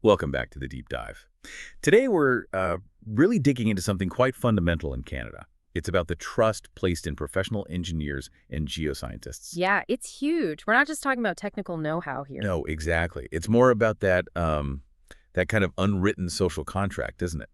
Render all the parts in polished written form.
Welcome back to the Deep Dive. Today we're really digging into something quite fundamental in Canada. It's about the trust placed in professional engineers and geoscientists. Yeah, it's huge. We're not just talking about technical know-how here. No, exactly. It's more about that kind of unwritten social contract, isn't it?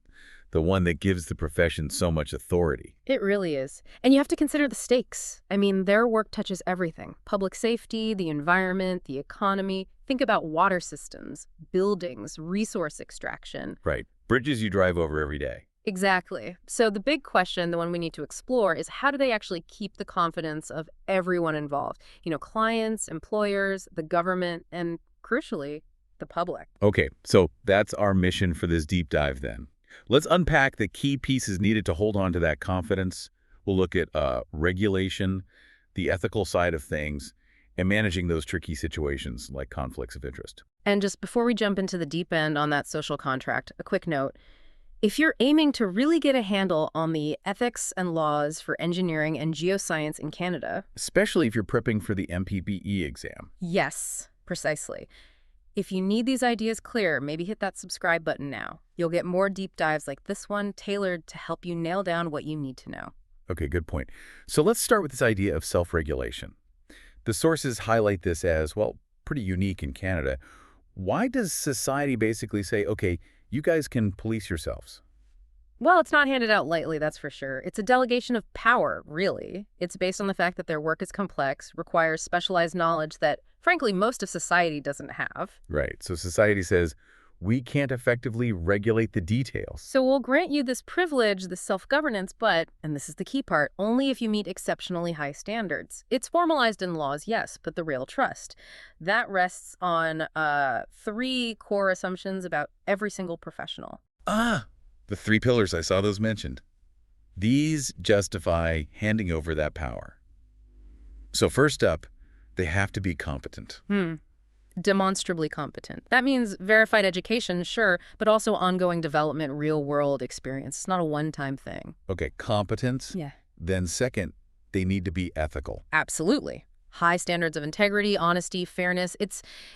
The one that gives the profession so much authority. It really is. And you have to consider the stakes. I mean, their work touches everything. Public safety, the environment, the economy. Think about water systems, buildings, resource extraction. Right. Bridges you drive over every day. Exactly. So the big question, the one we need to explore, is how do they actually keep the confidence of everyone involved? Clients, employers, the government, and crucially, the public. Okay, so that's our mission for this deep dive then. Let's unpack the key pieces needed to hold on to that confidence. We'll look at regulation, the ethical side of things, and managing those tricky situations like conflicts of interest. And just before we jump into the deep end on that social contract, a quick note. If you're aiming to really get a handle on the ethics and laws for engineering and geoscience in Canada... Especially if you're prepping for the NPPE exam. Yes, precisely. If you need these ideas clear, maybe hit that subscribe button now. You'll get more deep dives like this one tailored to help you nail down what you need to know. Okay, good point. So let's start with this idea of self-regulation. The sources highlight this as, well, pretty unique in Canada. Why does society basically say, okay, you guys can police yourselves? Well, it's not handed out lightly, that's for sure. It's a delegation of power, really. It's based on the fact that their work is complex, requires specialized knowledge that, frankly, most of society doesn't have. Right. So society says, we can't effectively regulate the details. So we'll grant you this privilege, this self-governance, but, and this is the key part, only if you meet exceptionally high standards. It's formalized in laws, yes, but the real trust. That rests on three core assumptions about every single professional. The three pillars, I saw those mentioned. These justify handing over that power. So first up, they have to be competent. Demonstrably competent. That means verified education, sure, but also ongoing development, real-world experience. It's not a one-time thing. Okay, competence. Yeah. Then second, they need to be ethical. Absolutely. High standards of integrity, honesty, fairness.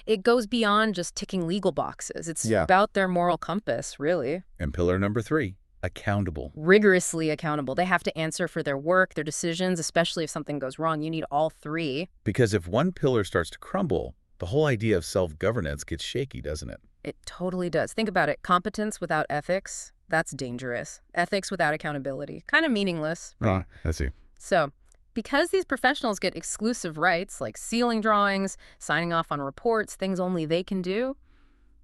It goes beyond just ticking legal boxes. It's about their moral compass, really. And pillar number three, accountable. Rigorously accountable. They have to answer for their work, their decisions, especially if something goes wrong. You need all three. Because if one pillar starts to crumble, the whole idea of self-governance gets shaky, doesn't it? It totally does. Think about it. Competence without ethics, that's dangerous. Ethics without accountability, kind of meaningless. I see. So, because these professionals get exclusive rights like sealing drawings, signing off on reports, things only they can do,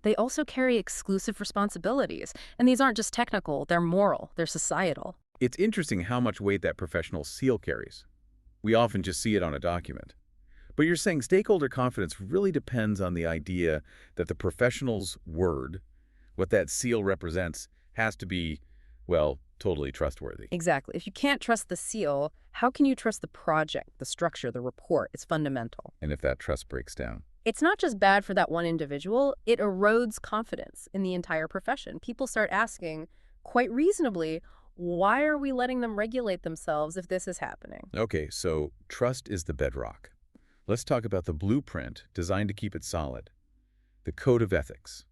they also carry exclusive responsibilities. And these aren't just technical, they're moral, they're societal. It's interesting how much weight that professional seal carries. We often just see it on a document. But you're saying stakeholder confidence really depends on the idea that the professional's word, what that seal represents, has to be, well, totally trustworthy. Exactly. If you can't trust the seal, how can you trust the project, the structure, the report? It's fundamental. And if that trust breaks down? It's not just bad for that one individual, it erodes confidence in the entire profession. People start asking, quite reasonably, why are we letting them regulate themselves if this is happening? Okay, so trust is the bedrock. Let's talk about the blueprint designed to keep it solid, the code of ethics.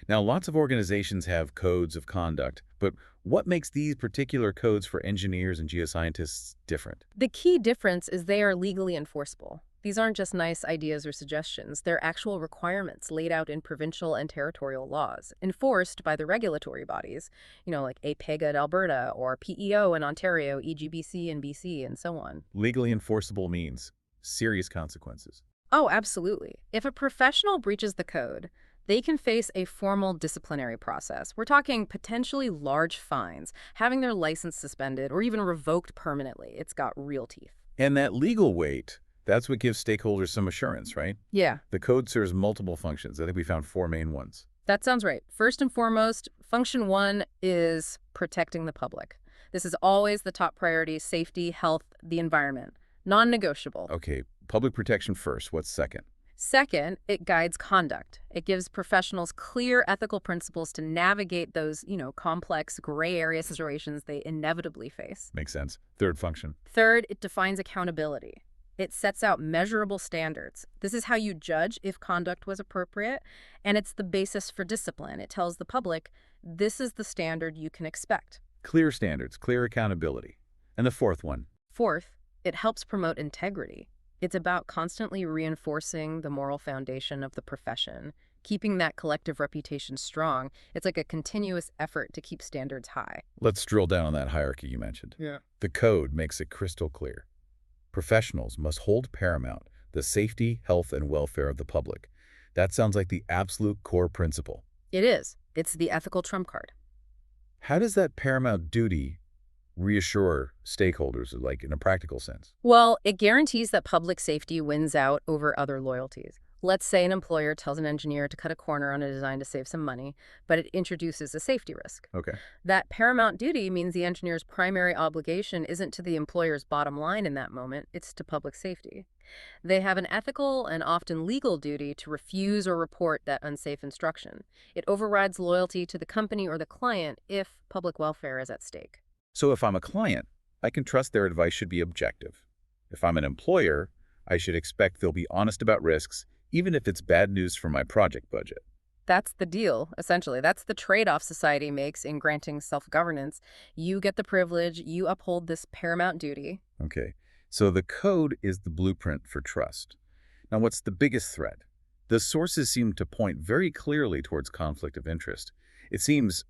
Now, lots of organizations have codes of conduct, but what makes these particular codes for engineers and geoscientists different? The key difference is they are legally enforceable. These aren't just nice ideas or suggestions. They're actual requirements laid out in provincial and territorial laws, enforced by the regulatory bodies, like APEGA in Alberta or PEO in Ontario, EGBC in BC, and so on. Legally enforceable means serious consequences. Oh, absolutely. If a professional breaches the code, they can face a formal disciplinary process. We're talking potentially large fines, having their license suspended, or even revoked permanently. It's got real teeth. And that legal weight, that's what gives stakeholders some assurance, right? Yeah. The code serves multiple functions. I think we found four main ones. That sounds right. First and foremost, function one is protecting the public. This is always the top priority: safety, health, the environment. Non-negotiable. Okay, public protection first. What's second? Second, it guides conduct. It gives professionals clear ethical principles to navigate those, complex gray area situations they inevitably face. Makes sense. Third function. Third, it defines accountability. It sets out measurable standards. This is how you judge if conduct was appropriate, and it's the basis for discipline. It tells the public, this is the standard you can expect. Clear standards, clear accountability. And the fourth one. Fourth, it helps promote integrity. It's about constantly reinforcing the moral foundation of the profession, keeping that collective reputation strong. It's like a continuous effort to keep standards high. Let's drill down on that hierarchy you mentioned. Yeah. The code makes it crystal clear. Professionals must hold paramount the safety, health, and welfare of the public. That sounds like the absolute core principle. It is. It's the ethical trump card. How does that paramount duty reassure stakeholders, like in a practical sense? Well, it guarantees that public safety wins out over other loyalties. Let's say an employer tells an engineer to cut a corner on a design to save some money, but it introduces a safety risk. Okay. That paramount duty means the engineer's primary obligation isn't to the employer's bottom line in that moment, it's to public safety. They have an ethical and often legal duty to refuse or report that unsafe instruction. It overrides loyalty to the company or the client if public welfare is at stake. So if I'm a client, I can trust their advice should be objective. If I'm an employer, I should expect they'll be honest about risks, even if it's bad news for my project budget. That's the deal, essentially. That's the trade-off society makes in granting self-governance. You get the privilege, you uphold this paramount duty. Okay, so the code is the blueprint for trust. Now, what's the biggest threat? The sources seem to point very clearly towards conflict of interest. It seems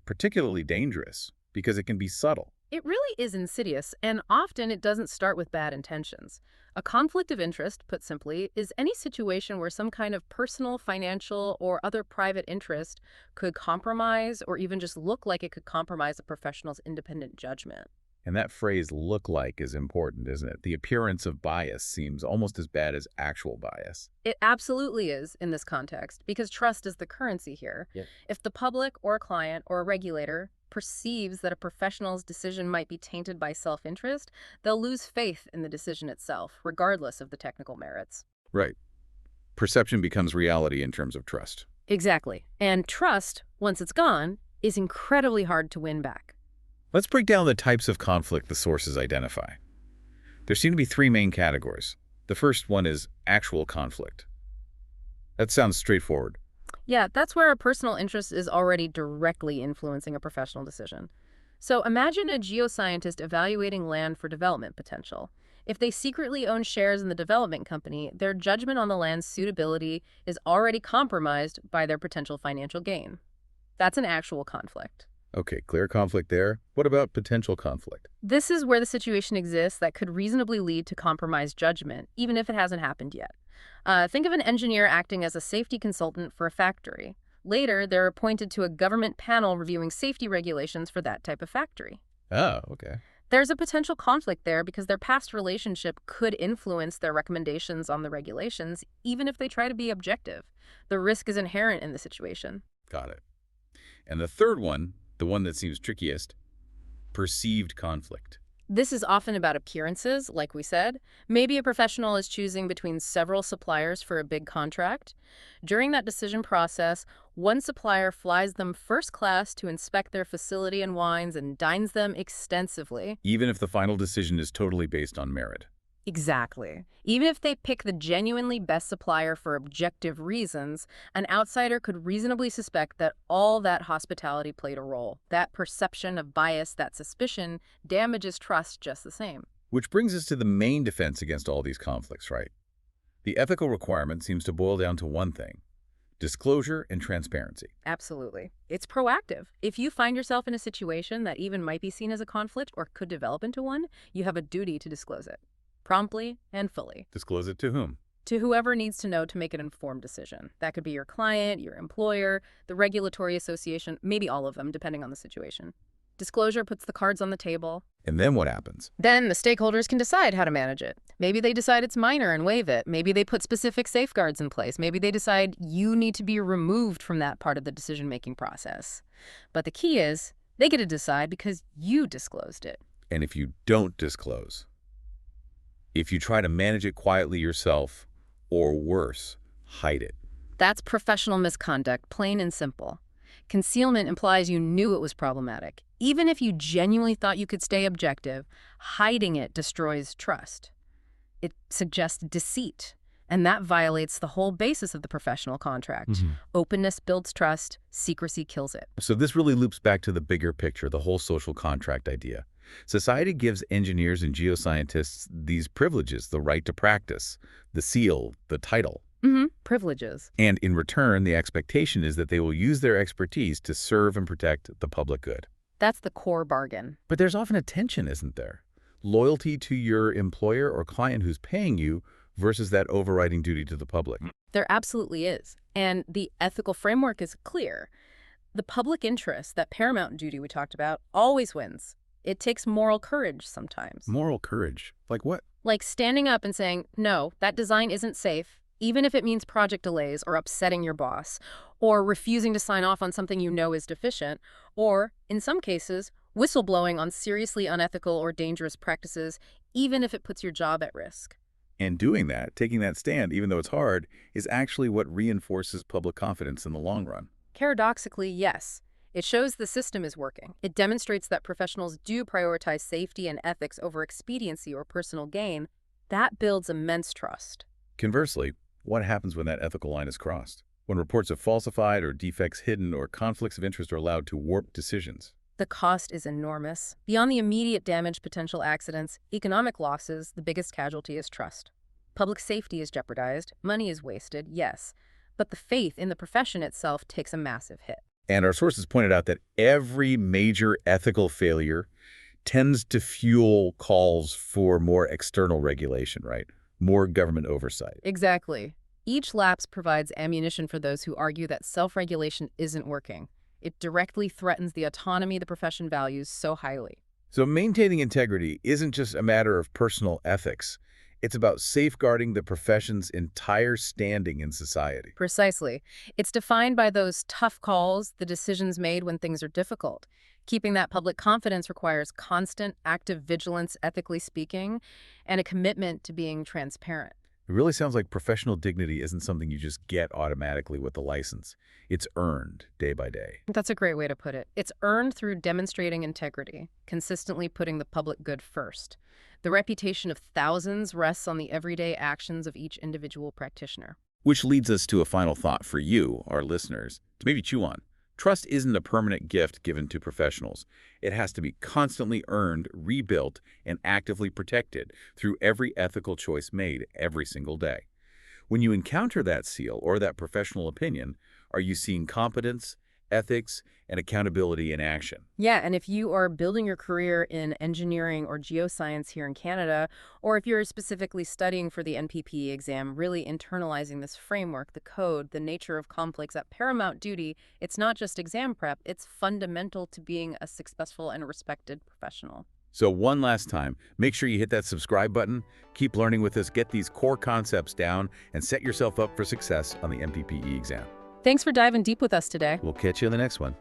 particularly dangerous because it can be subtle. It really is insidious, and often it doesn't start with bad intentions. A conflict of interest, put simply, is any situation where some kind of personal, financial, or other private interest could compromise or even just look like it could compromise a professional's independent judgment. And that phrase "look like" is important, isn't it? The appearance of bias seems almost as bad as actual bias. It absolutely is in this context, because trust is the currency here. Yep. If the public or a client or a regulator perceives that a professional's decision might be tainted by self-interest, they'll lose faith in the decision itself, regardless of the technical merits. Right. Perception becomes reality in terms of trust. Exactly. And trust, once it's gone, is incredibly hard to win back. Let's break down the types of conflict the sources identify. There seem to be three main categories. The first one is actual conflict. That sounds straightforward. Yeah, that's where a personal interest is already directly influencing a professional decision. So imagine a geoscientist evaluating land for development potential. If they secretly own shares in the development company, their judgment on the land's suitability is already compromised by their potential financial gain. That's an actual conflict. Okay, clear conflict there. What about potential conflict? This is where the situation exists that could reasonably lead to compromised judgment, even if it hasn't happened yet. Think of an engineer acting as a safety consultant for a factory. Later, they're appointed to a government panel reviewing safety regulations for that type of factory. Oh, okay. There's a potential conflict there because their past relationship could influence their recommendations on the regulations, even if they try to be objective. The risk is inherent in the situation. Got it. And the third one, the one that seems trickiest, perceived conflict. This is often about appearances, like we said. Maybe a professional is choosing between several suppliers for a big contract. During that decision process, one supplier flies them first class to inspect their facility and wines and dines them extensively. Even if the final decision is totally based on merit. Exactly. Even if they pick the genuinely best supplier for objective reasons, an outsider could reasonably suspect that all that hospitality played a role. That perception of bias, that suspicion, damages trust just the same. Which brings us to the main defense against all these conflicts, right? The ethical requirement seems to boil down to one thing: disclosure and transparency. Absolutely. It's proactive. If you find yourself in a situation that even might be seen as a conflict or could develop into one, you have a duty to disclose it. Promptly and fully. Disclose it to whom? To whoever needs to know to make an informed decision. That could be your client, your employer, the regulatory association, maybe all of them, depending on the situation. Disclosure puts the cards on the table. And then what happens? Then the stakeholders can decide how to manage it. Maybe they decide it's minor and waive it. Maybe they put specific safeguards in place. Maybe they decide you need to be removed from that part of the decision-making process. But the key is, they get to decide because you disclosed it. And if you don't disclose, if you try to manage it quietly yourself, or worse, hide it. That's professional misconduct, plain and simple. Concealment implies you knew it was problematic. Even if you genuinely thought you could stay objective, hiding it destroys trust. It suggests deceit, and that violates the whole basis of the professional contract. Openness builds trust, secrecy kills it. So this really loops back to the bigger picture, the whole social contract idea. Society gives engineers and geoscientists these privileges, the right to practice, the seal, the title. Privileges. And in return, the expectation is that they will use their expertise to serve and protect the public good. That's the core bargain. But there's often a tension, isn't there? Loyalty to your employer or client who's paying you versus that overriding duty to the public. There absolutely is. And the ethical framework is clear. The public interest, that paramount duty we talked about, always wins. It takes moral courage sometimes. Moral courage? Like what? Like standing up and saying, no, that design isn't safe, even if it means project delays or upsetting your boss, or refusing to sign off on something you know is deficient, or, in some cases, whistleblowing on seriously unethical or dangerous practices, even if it puts your job at risk. And doing that, taking that stand, even though it's hard, is actually what reinforces public confidence in the long run. Paradoxically, yes. It shows the system is working. It demonstrates that professionals do prioritize safety and ethics over expediency or personal gain. That builds immense trust. Conversely, what happens when that ethical line is crossed? When reports are falsified or defects hidden or conflicts of interest are allowed to warp decisions? The cost is enormous. Beyond the immediate damage, potential accidents, economic losses, the biggest casualty is trust. Public safety is jeopardized, money is wasted, yes, but the faith in the profession itself takes a massive hit. And our sources pointed out that every major ethical failure tends to fuel calls for more external regulation, right? More government oversight. Exactly. Each lapse provides ammunition for those who argue that self-regulation isn't working. It directly threatens the autonomy the profession values so highly. So maintaining integrity isn't just a matter of personal ethics. It's about safeguarding the profession's entire standing in society. Precisely. It's defined by those tough calls, the decisions made when things are difficult. Keeping that public confidence requires constant, active vigilance, ethically speaking, and a commitment to being transparent. It really sounds like professional dignity isn't something you just get automatically with a license. It's earned day by day. That's a great way to put it. It's earned through demonstrating integrity, consistently putting the public good first. The reputation of thousands rests on the everyday actions of each individual practitioner. Which leads us to a final thought for you, our listeners, to maybe chew on. Trust isn't a permanent gift given to professionals. It has to be constantly earned, rebuilt, and actively protected through every ethical choice made every single day. When you encounter that seal or that professional opinion, are you seeing competence, ethics, and accountability in action? Yeah, and if you are building your career in engineering or geoscience here in Canada, or if you're specifically studying for the NPPE exam, really internalizing this framework, the code, the nature of conflicts at paramount duty, it's not just exam prep, it's fundamental to being a successful and respected professional. So one last time, make sure you hit that subscribe button, keep learning with us, get these core concepts down, and set yourself up for success on the NPPE exam. Thanks for diving deep with us today. We'll catch you in the next one.